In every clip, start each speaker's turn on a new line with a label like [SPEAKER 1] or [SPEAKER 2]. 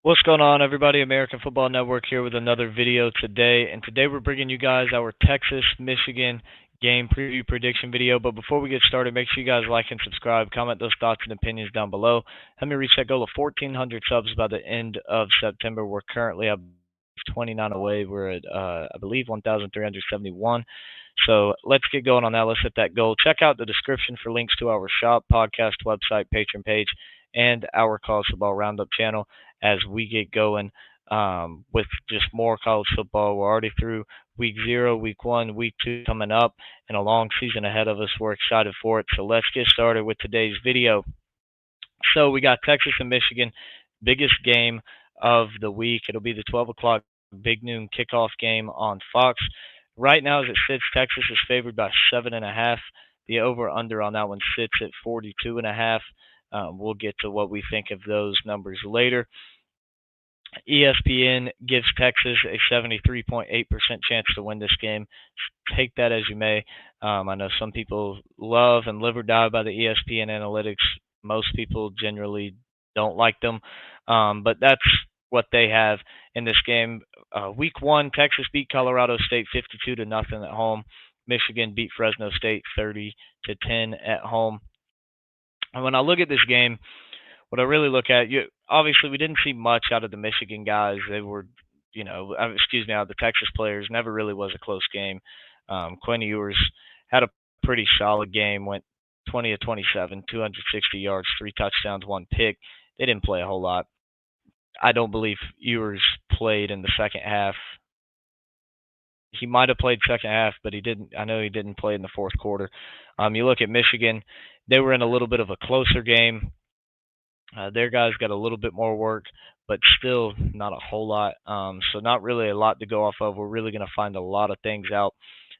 [SPEAKER 1] What's going on, everybody? American Football Network here with another video today. And today we're bringing you guys our Texas Michigan game preview prediction video. But before we get started, make sure you guys like and subscribe, comment those thoughts and opinions down below. Help me reach that goal of 1,400 subs by the end of September. We're currently at 29 away. We're at, I believe, 1,371. So let's get going on that. Let's hit that goal. Check out the description for links to our shop, podcast, website, Patreon page, and our College Football Roundup channel as we get going with just more college football. We're already through week 0, week 1, week 2 coming up, and a long season ahead of us. We're excited for it. So let's get started with today's video. So we got Texas and Michigan, biggest game of the week. It'll be the 12 o'clock big noon kickoff game on Fox. Right now, as it sits, Texas is favored by 7.5. The over/under on that one sits at 42.5. We'll get to what we think of those numbers later. ESPN gives Texas a 73.8% chance to win this game. Take that as you may. I know some people love and live or die by the ESPN analytics. Most people generally don't like them, but that's what they have in this game. Week 1, Texas beat Colorado State 52-0 at home. Michigan beat Fresno State 30-10 at home. And when I look at this game, what I really look at, obviously we didn't see much out of the Michigan guys. They were, out of the Texas players. Never really was a close game. Quinn Ewers had a pretty solid game. Went 20 of 27, 260 yards, 3 touchdowns, 1 pick. They didn't play a whole lot. I don't believe Ewers played in the second half. He might have played second half, but he didn't. I know he didn't play in the fourth quarter. You look at Michigan; they were in a little bit of a closer game. Their guys got a little bit more work, but still not a whole lot. So not really a lot to go off of. We're really going to find a lot of things out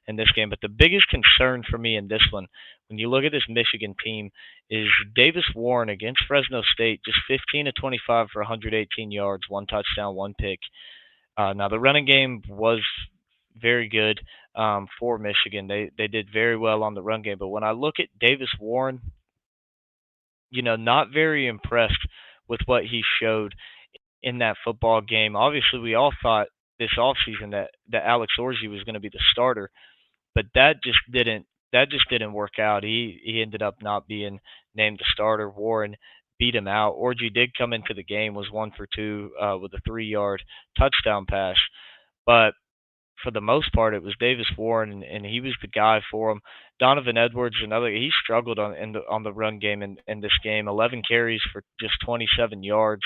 [SPEAKER 1] in this game. But the biggest concern for me in this one, when you look at this Michigan team, is Davis Warren against Fresno State, just 15 to 25 for 118 yards, 1 touchdown, 1 pick. Now the running game was very good for Michigan. They did very well on the run game. But when I look at Davis Warren, not very impressed with what he showed in that football game. Obviously, we all thought this offseason that Alex Orji was going to be the starter, but that just didn't work out. He ended up not being named the starter. Warren beat him out. Orji did come into the game, was 1 for 2 with a 3-yard touchdown pass, but for the most part, it was Davis Warren, and he was the guy for him. Donovan Edwards, he struggled on the run game in this game. 11 carries for just 27 yards.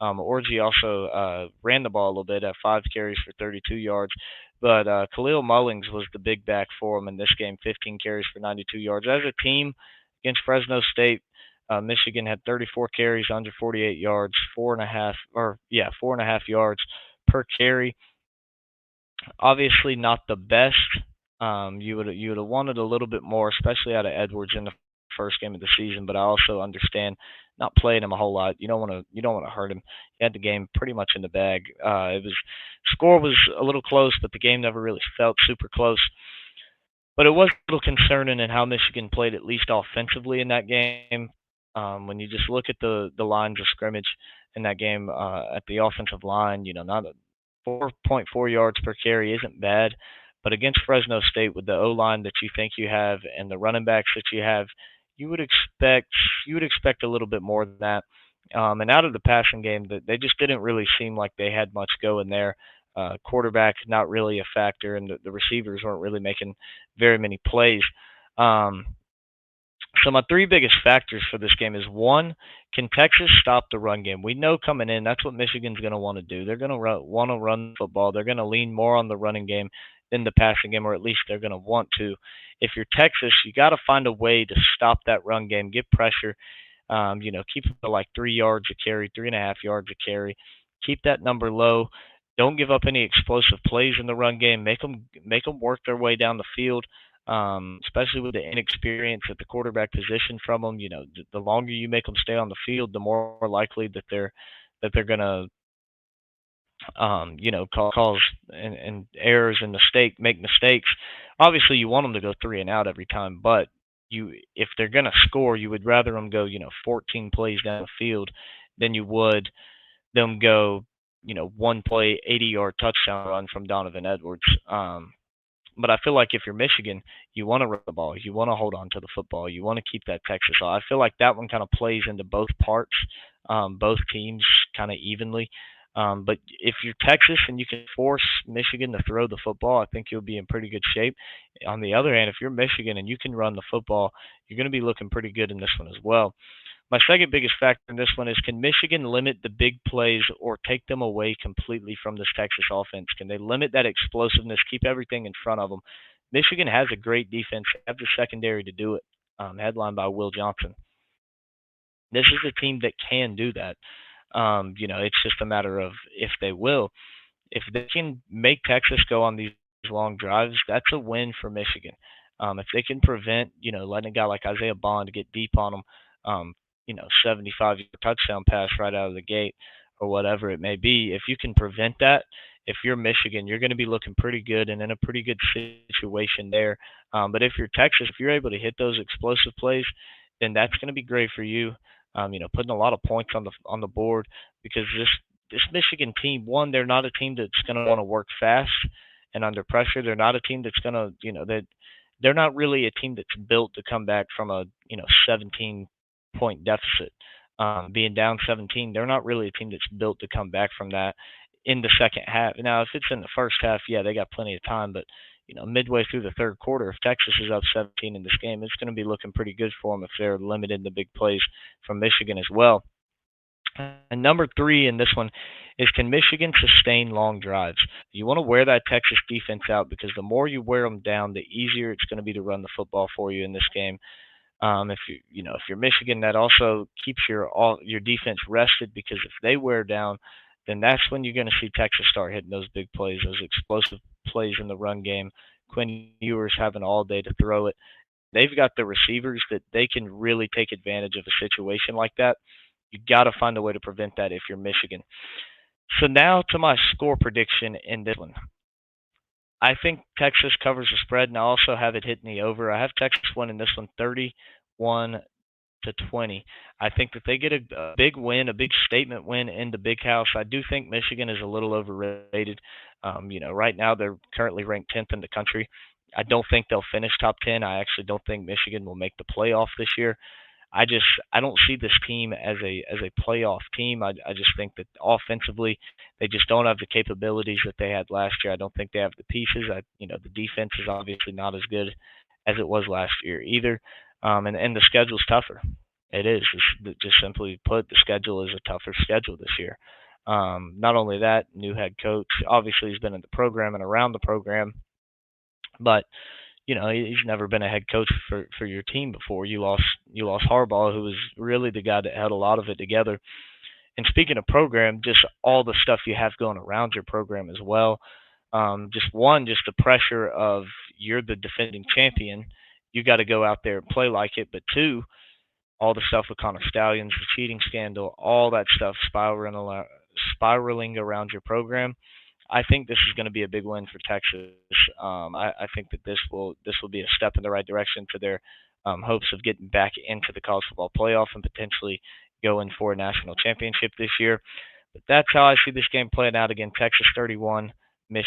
[SPEAKER 1] Orji also ran the ball a little bit at 5 carries for 32 yards. But Khalil Mullings was the big back for him in this game, 15 carries for 92 yards. As a team against Fresno State, Michigan had 34 carries, under 48 yards, 4.5 yards per carry. Obviously not the best. You would have wanted a little bit more, especially out of Edwards in the first game of the season. But I also understand not playing him a whole lot. You don't want to hurt him. He had the game pretty much in the bag. Score was a little close, but the game never really felt super close. But it was a little concerning in how Michigan played, at least offensively in that game. When you just look at the lines of scrimmage in that game at the offensive line, not a 4.4 yards per carry isn't bad, but against Fresno State with the O line that you think you have and the running backs that you have, you would expect a little bit more than that. And out of the passing game, that they just didn't really seem like they had much going there. Quarterback not really a factor, and the receivers weren't really making very many plays. Um, so my 3 biggest factors for this game is, one, can Texas stop the run game? We know coming in that's what Michigan's going to want to do. They're going to want to run football. They're going to lean more on the running game than the passing game, or at least they're going to want to. If you're Texas, you got to find a way to stop that run game, get pressure. Keep it to like 3 yards a carry, 3.5 yards a carry. Keep that number low. Don't give up any explosive plays in the run game. Make them work their way down the field, especially with the inexperience at the quarterback position from them. The longer you make them stay on the field, the more likely that they're gonna cause and errors and make mistakes. Obviously, you want them to go 3 and out every time, but if they're gonna score, you would rather them go 14 plays down the field than you would them go, one play, 80-yard touchdown run from Donovan Edwards. But I feel like if you're Michigan, you want to run the ball, you want to hold on to the football, you want to keep that Texas. I feel like that one kind of plays into both parts, both teams kind of evenly. But if you're Texas and you can force Michigan to throw the football, I think you'll be in pretty good shape. On the other hand, if you're Michigan and you can run the football, you're going to be looking pretty good in this one as well. My second biggest factor in this one is, can Michigan limit the big plays or take them away completely from this Texas offense? Can they limit that explosiveness, keep everything in front of them? Michigan has a great defense, have the secondary to do it, headlined by Will Johnson. This is a team that can do that. It's just a matter of if they will. If they can make Texas go on these long drives, that's a win for Michigan. If they can prevent, letting a guy like Isaiah Bond get deep on them, 75-yard touchdown pass right out of the gate or whatever it may be, if you can prevent that, if you're Michigan, you're going to be looking pretty good and in a pretty good situation there. But if you're Texas, if you're able to hit those explosive plays, then that's going to be great for you. Putting a lot of points on the board, because this Michigan team, one, they're not a team that's going to want to work fast and under pressure. They're not a team that's going to, they're not really a team that's built to come back from a, 17-point deficit. Being down 17, they're not really a team that's built to come back from that in the second half. Now, if it's in the first half, yeah, they got plenty of time, but midway through the third quarter, if Texas is up 17 in this game, it's going to be looking pretty good for them if they're limiting the big plays from Michigan as well. And number three in this one is, can Michigan sustain long drives? You want to wear that Texas defense out, because the more you wear them down, the easier it's going to be to run the football for you in this game. If you're Michigan, that also keeps your defense rested, because if they wear down, then that's when you're going to see Texas start hitting those big plays, those explosive plays in the run game. Quinn Ewers having all day to throw it. They've got the receivers that they can really take advantage of a situation like that. You got to find a way to prevent that if you're Michigan. So now to my score prediction in this one. I think Texas covers the spread, and I also have it hitting the over. I have Texas winning this one 31-20. I think that they get a big win, a big statement win in the Big House. I do think Michigan is a little overrated. Right now they're currently ranked 10th in the country. I don't think they'll finish top 10. I actually don't think Michigan will make the playoff this year. I don't see this team as a playoff team. I just think that offensively they just don't have the capabilities that they had last year. I don't think they have the pieces. The defense is obviously not as good as it was last year either. And the schedule's tougher. It is. Just simply put, the schedule is a tougher schedule this year. Not only that, new head coach. Obviously, he's been in the program and around the program, but he's never been a head coach for your team before. You lost Harbaugh, who was really the guy that held a lot of it together. And speaking of program, just all the stuff you have going around your program as well. Just the pressure of, you're the defending champion. You got to go out there and play like it. But two, all the stuff with Connor Stalions, the cheating scandal, all that stuff spiraling around your program. I think this is going to be a big win for Texas. I think that this will be a step in the right direction for their hopes of getting back into the college football playoff and potentially going for a national championship this year. But that's how I see this game playing out. Again, Texas 31,